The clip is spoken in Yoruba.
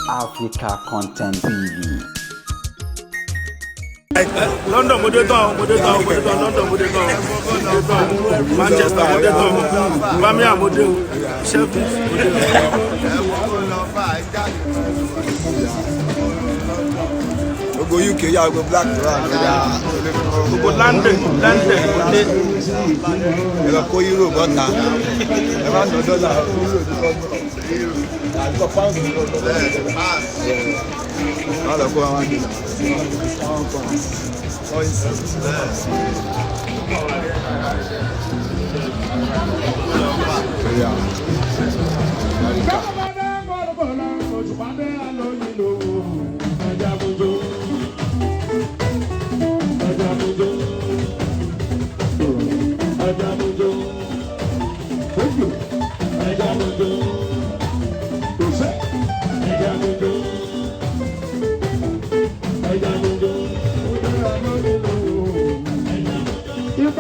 Africa Content TV. London, London, Manchester, Birmingham, Sheffield. Go UK, yeah, go black. Go London. You go Europe, but now. Never know dollar. Go pound. All go around. If I